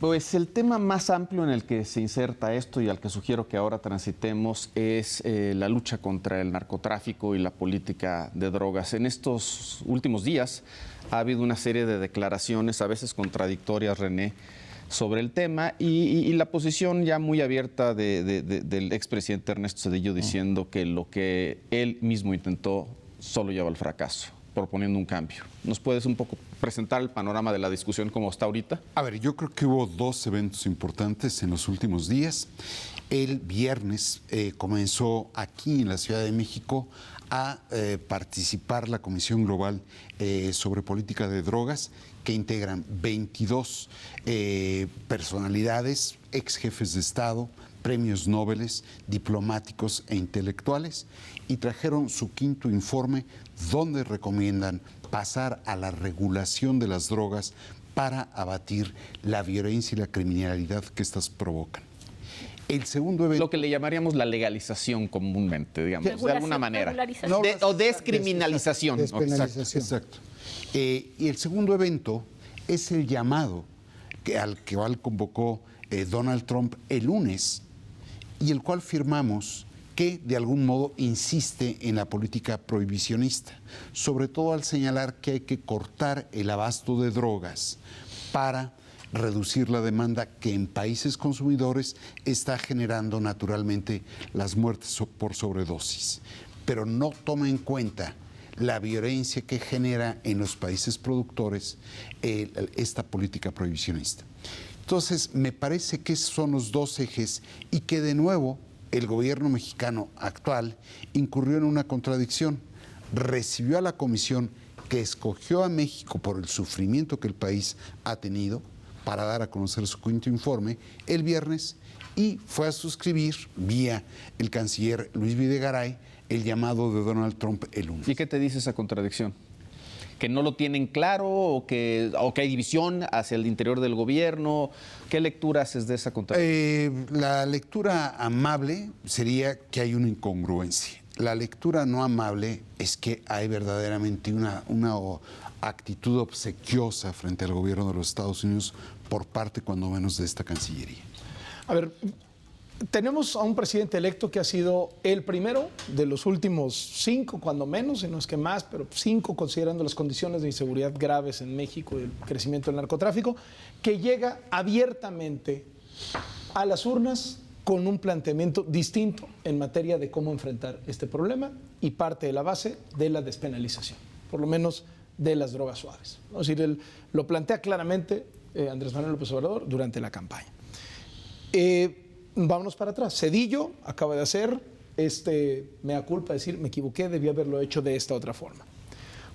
Pues el tema más amplio en el que se inserta esto y al que sugiero que ahora transitemos es la lucha contra el narcotráfico y la política de drogas. En estos últimos días ha habido una serie de declaraciones, a veces contradictorias, René, sobre el tema y la posición ya muy abierta del expresidente Ernesto Zedillo diciendo que lo que él mismo intentó solo lleva al fracaso, proponiendo un cambio. ¿Nos puedes un poco presentar el panorama de la discusión como está ahorita? A ver, yo creo que hubo dos eventos importantes en los últimos días. El viernes comenzó aquí en la Ciudad de México a participar la Comisión Global sobre Política de Drogas, que integran 22 personalidades, ex jefes de Estado, premios Nobel, diplomáticos e intelectuales, y trajeron su quinto informe donde recomiendan pasar a la regulación de las drogas para abatir la violencia y la criminalidad que estas provocan. El segundo evento... Lo que le llamaríamos la legalización comúnmente, digamos, de alguna manera. No, O descriminalización. Despenalización. Exacto. Y el segundo evento es el llamado al cual convocó Donald Trump el lunes y el cual firmamos que de algún modo insiste en la política prohibicionista, sobre todo al señalar que hay que cortar el abasto de drogas para reducir la demanda que en países consumidores está generando naturalmente las muertes por sobredosis, pero no toma en cuenta la violencia que genera en los países productores esta política prohibicionista. Entonces, me parece que esos son los dos ejes y que de nuevo el gobierno mexicano actual incurrió en una contradicción. Recibió a la comisión que escogió a México por el sufrimiento que el país ha tenido para dar a conocer su quinto informe el viernes y fue a suscribir vía el canciller Luis Videgaray el llamado de Donald Trump el lunes. ¿Y qué te dice esa contradicción? ¿Que no lo tienen claro o que hay división hacia el interior del gobierno? ¿Qué lectura haces de esa contradicción? La lectura amable sería que hay una incongruencia. La lectura no amable es que hay verdaderamente una actitud obsequiosa frente al gobierno de los Estados Unidos por parte, cuando menos, de esta Cancillería. A ver, tenemos a un presidente electo que ha sido el primero de los últimos 5, cuando menos, si no es que más, pero 5, considerando las condiciones de inseguridad graves en México y el crecimiento del narcotráfico, que llega abiertamente a las urnas con un planteamiento distinto en materia de cómo enfrentar este problema y parte de la base de la despenalización, por lo menos de las drogas suaves. Es decir, él lo plantea claramente Andrés Manuel López Obrador durante la campaña. Vámonos para atrás. Zedillo acaba de hacer mea culpa, decir, me equivoqué, debí haberlo hecho de esta otra forma.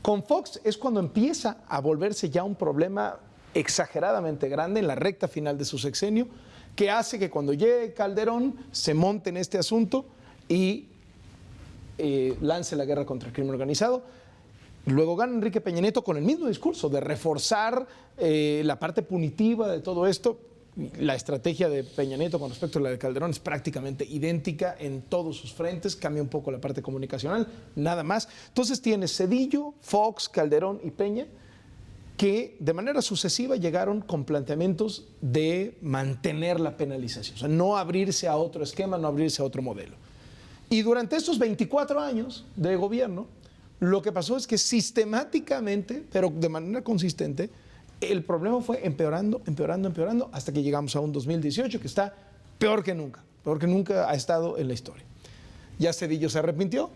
Con Fox es cuando empieza a volverse ya un problema exageradamente grande en la recta final de su sexenio, que hace que cuando llegue Calderón se monte en este asunto y lance la guerra contra el crimen organizado. Luego gana Enrique Peña Nieto con el mismo discurso de reforzar la parte punitiva de todo esto. La estrategia de Peña Nieto con respecto a la de Calderón es prácticamente idéntica en todos sus frentes, cambia un poco la parte comunicacional, nada más. Entonces tienes Zedillo, Fox, Calderón y Peña, que de manera sucesiva llegaron con planteamientos de mantener la penalización, o sea, no abrirse a otro esquema, no abrirse a otro modelo. Y durante estos 24 años de gobierno, lo que pasó es que sistemáticamente, pero de manera consistente, el problema fue empeorando, hasta que llegamos a un 2018 que está peor que nunca ha estado en la historia. Ya Zedillo se arrepintió,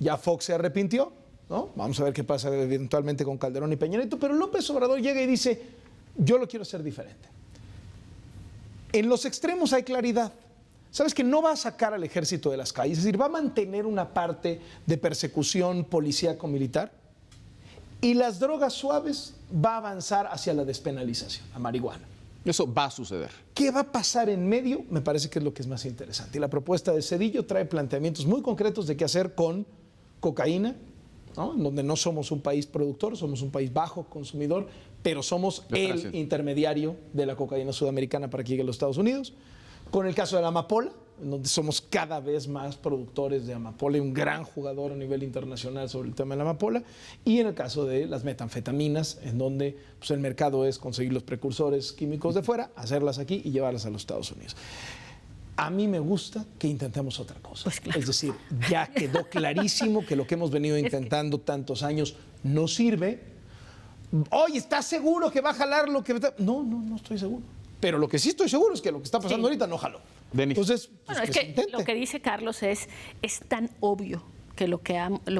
ya Fox se arrepintió, ¿no? Vamos a ver qué pasa eventualmente con Calderón y Peña Nieto, pero López Obrador llega y dice, yo lo quiero hacer diferente. En los extremos hay claridad. ¿Sabes que no va a sacar al ejército de las calles? Es decir, va a mantener una parte de persecución policíaco-militar y las drogas suaves va a avanzar hacia la despenalización, la marihuana. Eso va a suceder. ¿Qué va a pasar en medio? Me parece que es lo que es más interesante. Y la propuesta de Zedillo trae planteamientos muy concretos de qué hacer con cocaína, ¿no? En donde no somos un país productor, somos un país bajo consumidor, pero somos el intermediario de la cocaína sudamericana para que llegue a los Estados Unidos. Con el caso de la amapola, en donde somos cada vez más productores de amapola y un gran jugador a nivel internacional sobre el tema de la amapola, y en el caso de las metanfetaminas, en donde pues, el mercado es conseguir los precursores químicos de fuera, hacerlas aquí y llevarlas a los Estados Unidos. A mí me gusta que intentemos otra cosa. Pues claro. Es decir, ya quedó clarísimo que lo que hemos venido intentando tantos años no sirve. Oye, ¿estás seguro que va a jalar lo que...? No estoy seguro. Pero lo que sí estoy seguro es que lo que está pasando ahorita no jaló. Denis. Entonces, Bueno, pues, es se que intente. lo que dice Carlos es tan obvio que lo que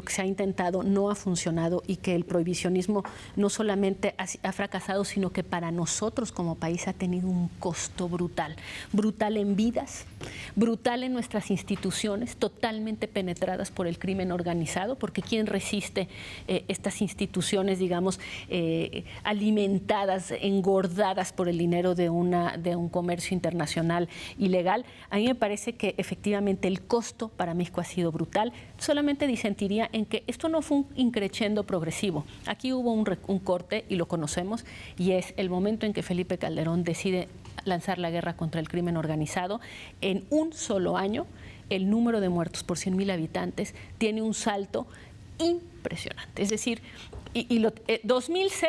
se ha intentado no ha funcionado y que el prohibicionismo no solamente ha fracasado, sino que para nosotros como país ha tenido un costo brutal. Brutal en vidas, brutal en nuestras instituciones, totalmente penetradas por el crimen organizado, porque ¿quién resiste estas instituciones, digamos, alimentadas, engordadas por el dinero de un comercio internacional ilegal? A mí me parece que efectivamente el costo para México ha sido brutal. Solamente disentiría en que esto no fue un increchendo progresivo. Aquí hubo un corte, y lo conocemos, y es el momento en que Felipe Calderón decide lanzar la guerra contra el crimen organizado. En un solo año, el número de muertos por 100,000 habitantes tiene un salto impresionante. Es decir, 2006...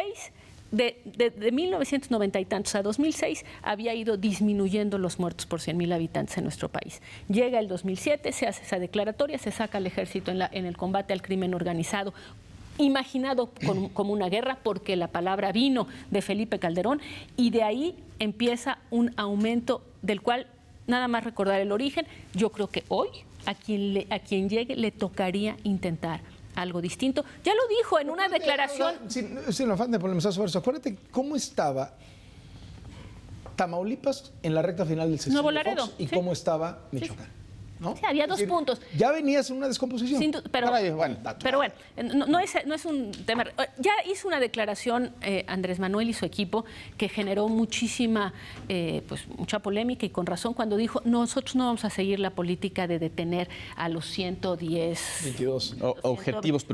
De 1990 y tantos a 2006 había ido disminuyendo los muertos por 100,000 habitantes en nuestro país. Llega el 2007, se hace esa declaratoria, se saca al ejército en el combate al crimen organizado, imaginado como una guerra, porque la palabra vino de Felipe Calderón, y de ahí empieza un aumento del cual, nada más recordar el origen, yo creo que hoy a quien llegue le tocaría intentar algo distinto. Ya lo dijo en una declaración. Sin afán de polemizar sobre eso, acuérdate cómo estaba Tamaulipas en la recta final del sexenio Nuevo de Laredo, Fox y sí. cómo estaba Michoacán. ¿No? Sí, había dos puntos. Ya venías en una descomposición. Pero bueno, no es un tema. Ya hizo una declaración Andrés Manuel y su equipo que generó mucha polémica, y con razón, cuando dijo: nosotros no vamos a seguir la política de detener a los 110 22 objetivos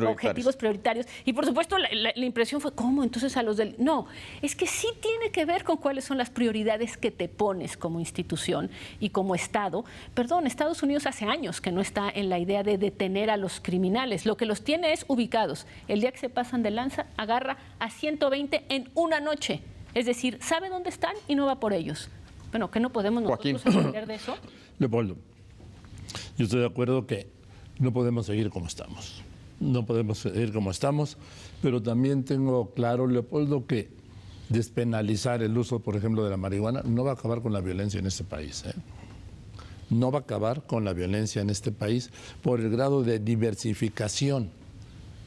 prioritarios. Y por supuesto la impresión fue: ¿cómo? Entonces a los del... No, es que sí tiene que ver con cuáles son las prioridades que te pones como institución y como Estado. Perdón, Estados Unidos hace años que no está en la idea de detener a los criminales. Lo que los tiene es ubicados. El día que se pasan de lanza, agarra a 120 en una noche. Es decir, sabe dónde están y no va por ellos. Bueno, ¿que no podemos nosotros aprender de eso? Leopoldo, yo estoy de acuerdo que no podemos seguir como estamos. No podemos seguir como estamos, pero también tengo claro, Leopoldo, que despenalizar el uso, por ejemplo, de la marihuana no va a acabar con la violencia en este país, ¿eh? No va a acabar con la violencia en este país por el grado de diversificación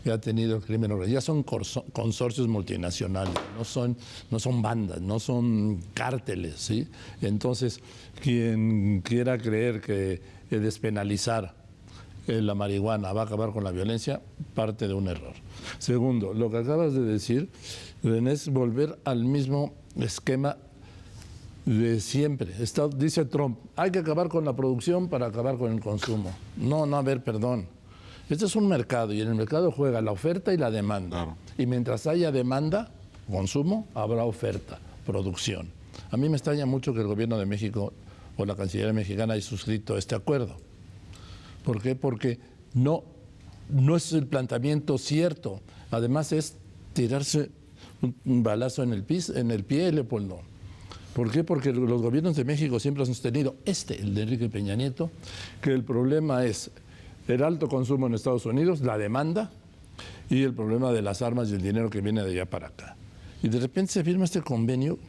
que ha tenido el crimen organizado. Ya son consorcios multinacionales, no son bandas, no son cárteles, ¿sí? Entonces, quien quiera creer que despenalizar la marihuana va a acabar con la violencia, parte de un error. Segundo, lo que acabas de decir, René, es volver al mismo esquema de siempre. Dice Trump: hay que acabar con la producción para acabar con el consumo. No, a ver, perdón. Este es un mercado, y en el mercado juega la oferta y la demanda. Claro. Y mientras haya demanda, consumo, habrá oferta, producción. A mí me extraña mucho que el gobierno de México o la Cancillería mexicana haya suscrito este acuerdo. ¿Por qué? Porque no es el planteamiento cierto. Además es tirarse un balazo en el pie, Leopoldo. ¿Por qué? Porque los gobiernos de México siempre han sostenido, el de Enrique Peña Nieto, que el problema es el alto consumo en Estados Unidos, la demanda, y el problema de las armas y el dinero que viene de allá para acá. Y de repente se firma este convenio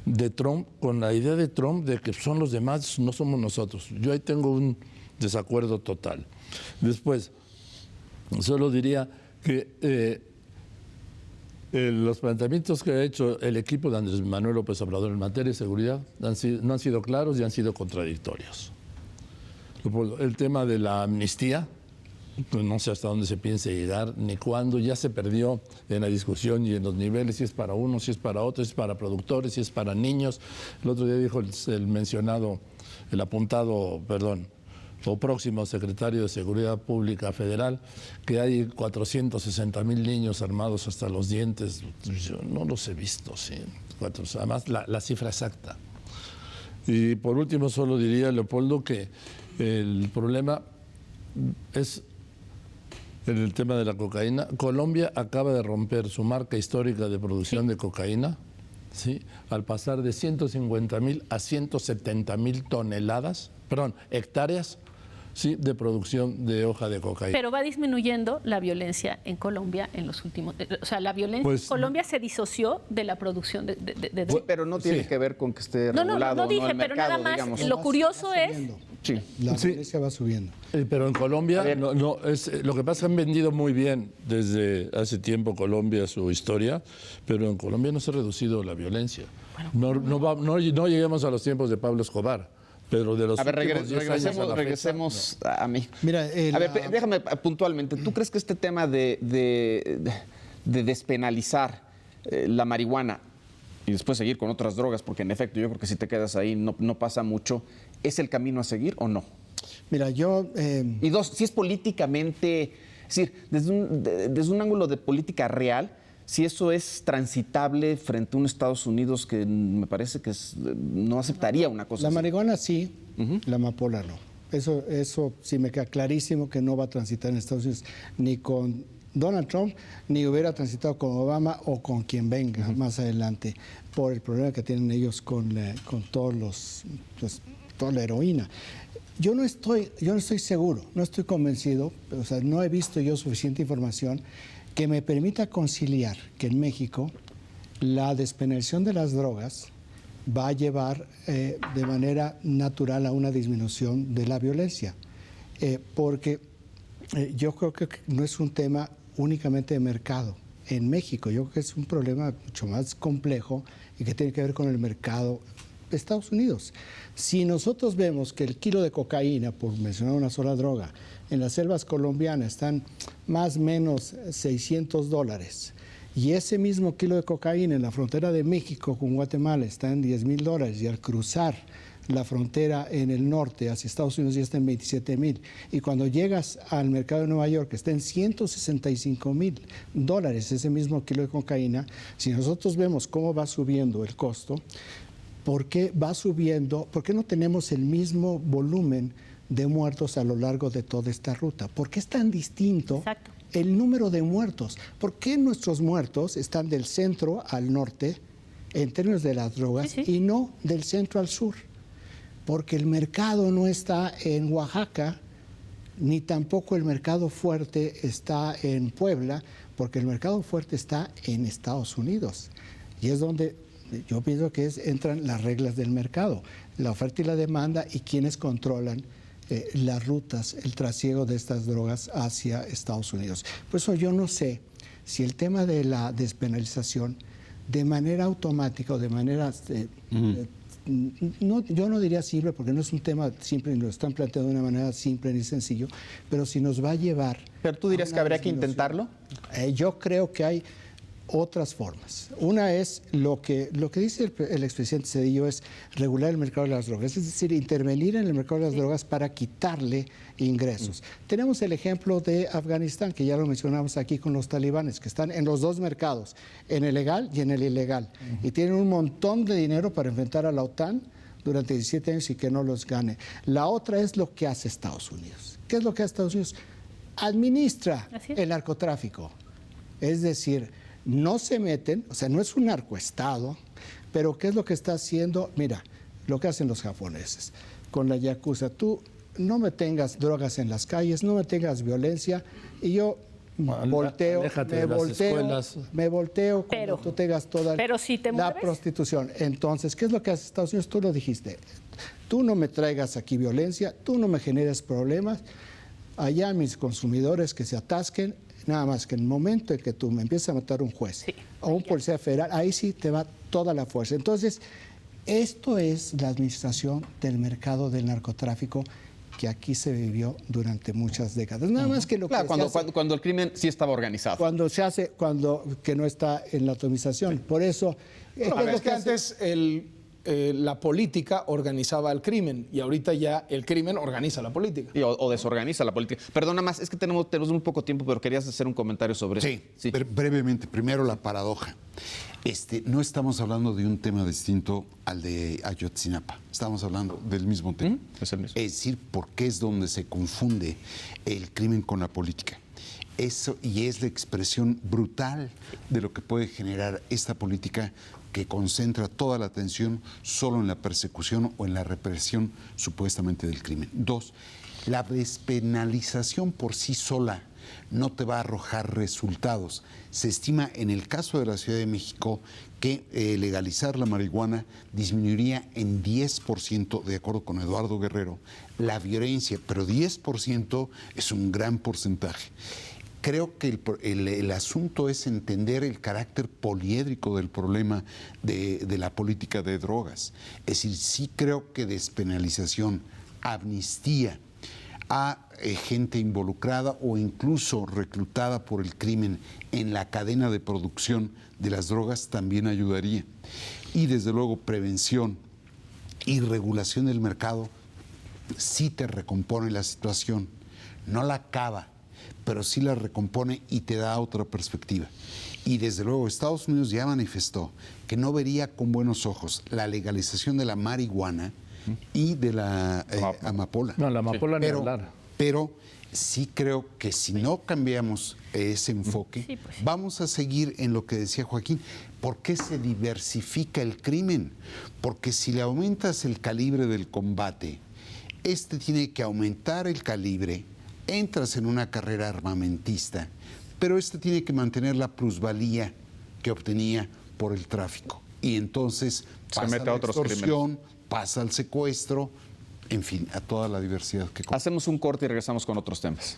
de Trump con la idea de Trump de que son los demás, no somos nosotros. Yo ahí tengo un desacuerdo total. Después, solo diría que los planteamientos que ha hecho el equipo de Andrés Manuel López Obrador en materia de seguridad no han sido claros y han sido contradictorios. El tema de la amnistía, pues no sé hasta dónde se piense llegar, ni cuándo, ya se perdió en la discusión y en los niveles, si es para uno, si es para otro, si es para productores, si es para niños. El otro día dijo el apuntado o próximo secretario de Seguridad Pública Federal, que hay 460,000 niños armados hasta los dientes. Yo no los he visto, sí. Además, la cifra exacta. Y por último, solo diría, Leopoldo, que el problema es en el tema de la cocaína. Colombia acaba de romper su marca histórica de producción de cocaína, ¿sí? Al pasar de 150.000 a 170.000 hectáreas, ¿sí? De producción de hoja de cocaína. Pero va disminuyendo la violencia en Colombia en los últimos... O sea, la violencia en Colombia se disoció de la producción de sí, pero no tiene que ver con que esté regulado no dije, el pero mercado, nada más, digamos. lo curioso es... Sí. La violencia va subiendo. Pero en Colombia, lo que pasa es que han vendido muy bien desde hace tiempo Colombia su historia, pero en Colombia no se ha reducido la violencia. No lleguemos a los tiempos de Pablo Escobar, pero de los últimos 10 años a la regresemos a México. Mira, a ver, déjame puntualmente. ¿Tú crees que este tema de despenalizar la marihuana y después seguir con otras drogas, porque en efecto yo creo que si te quedas ahí no pasa mucho, ¿es el camino a seguir o no? Mira, yo... Y dos, si es políticamente, es decir, desde un ángulo de política real, si eso es transitable frente a un Estados Unidos que me parece que no aceptaría una cosa La así. marihuana sí, la amapola no. Eso sí me queda clarísimo que no va a transitar en Estados Unidos ni con Donald Trump, ni hubiera transitado con Obama o con quien venga más adelante, por el problema que tienen ellos con todos toda la heroína. Yo no estoy seguro, no estoy convencido, o sea, no he visto yo suficiente información que me permita conciliar que en México la despenalización de las drogas va a llevar de manera natural a una disminución de la violencia, porque yo creo que no es un tema únicamente de mercado en México, yo creo que es un problema mucho más complejo y que tiene que ver con el mercado de Estados Unidos. Si nosotros vemos que el kilo de cocaína, por mencionar una sola droga, en las selvas colombianas están más o menos $600, y ese mismo kilo de cocaína en la frontera de México con Guatemala está en $10,000, y al cruzar la frontera en el norte hacia Estados Unidos ya está en $27,000, y cuando llegas al mercado de Nueva York está en $165,000 ese mismo kilo de cocaína. Si nosotros vemos cómo va subiendo el costo, ¿por qué va subiendo? ¿Por qué no tenemos el mismo volumen de muertos a lo largo de toda esta ruta? ¿Por qué es tan distinto el número de muertos? ¿Por qué nuestros muertos están del centro al norte en términos de las drogas y no del centro al sur? Porque el mercado no está en Oaxaca, ni tampoco el mercado fuerte está en Puebla, porque el mercado fuerte está en Estados Unidos. Y es donde yo pienso que entran las reglas del mercado, la oferta y la demanda, y quienes controlan las rutas, el trasiego de estas drogas hacia Estados Unidos. Por eso yo no sé si el tema de la despenalización de manera automática o de manera... yo no diría simple, porque no es un tema simple, ni lo están planteando de una manera simple ni sencillo, pero si nos va a llevar... ¿Pero tú dirías que habría que intentarlo? Yo creo que hay otras formas. Una es lo que dice el expresidente Zedillo, es regular el mercado de las drogas, es decir, intervenir en el mercado de las drogas para quitarle ingresos. Tenemos el ejemplo de Afganistán, que ya lo mencionamos aquí con los talibanes, que están en los dos mercados, en el legal y en el ilegal, y tienen un montón de dinero para enfrentar a la OTAN durante 17 años y que no los gane. La otra es lo que hace Estados Unidos. ¿Qué es lo que hace Estados Unidos? Administra el narcotráfico. Es decir, no se meten, o sea, no es un narcoestado, pero ¿qué es lo que está haciendo? Mira, lo que hacen los japoneses con la yakuza. Tú no me tengas drogas en las calles, no me tengas violencia, y yo me volteo cuando tú tengas toda la prostitución. Entonces, ¿qué es lo que hace Estados Unidos? Tú lo dijiste. Tú no me traigas aquí violencia, tú no me generes problemas. Allá mis consumidores que se atasquen. Nada más que en el momento en que tú me empiezas a matar un juez o un policía federal, ahí sí te va toda la fuerza. Entonces, esto es la administración del mercado del narcotráfico que aquí se vivió durante muchas décadas. Nada más que lo que cuando el crimen sí estaba organizado. Cuando se hace, que no está en la atomización. Por eso... Es que antes el la política organizaba el crimen y ahorita ya el crimen organiza la política. O desorganiza la política. Perdona más, es que tenemos muy poco tiempo, pero querías hacer un comentario sobre eso. Sí, brevemente. Primero, la paradoja. No estamos hablando de un tema distinto al de Ayotzinapa. Estamos hablando del mismo tema. Es el mismo. Es decir, porque es donde se confunde el crimen con la política. Eso, y es la expresión brutal de lo que puede generar esta política que concentra toda la atención solo en la persecución o en la represión supuestamente del crimen. 2, la despenalización por sí sola no te va a arrojar resultados. Se estima en el caso de la Ciudad de México que legalizar la marihuana disminuiría en 10%, de acuerdo con Eduardo Guerrero, la violencia, pero 10% es un gran porcentaje. Creo que el asunto es entender el carácter poliédrico del problema de la política de drogas. Es decir, sí creo que despenalización, amnistía a gente involucrada o incluso reclutada por el crimen en la cadena de producción de las drogas también ayudaría. Y desde luego prevención y regulación del mercado sí te recompone la situación, no la acaba, pero sí la recompone y te da otra perspectiva. Y desde luego Estados Unidos ya manifestó que no vería con buenos ojos la legalización de la marihuana y de la amapola. No, la amapola ni hablar. Pero sí creo que si no cambiamos ese enfoque, vamos a seguir en lo que decía Joaquín. ¿Por qué se diversifica el crimen? Porque si le aumentas el calibre del combate, tiene que aumentar el calibre, entras en una carrera armamentista, pero tiene que mantener la plusvalía que obtenía por el tráfico. Y entonces pasa a la extorsión, pasa al secuestro, en fin, a toda la diversidad que... Hacemos un corte y regresamos con otros temas.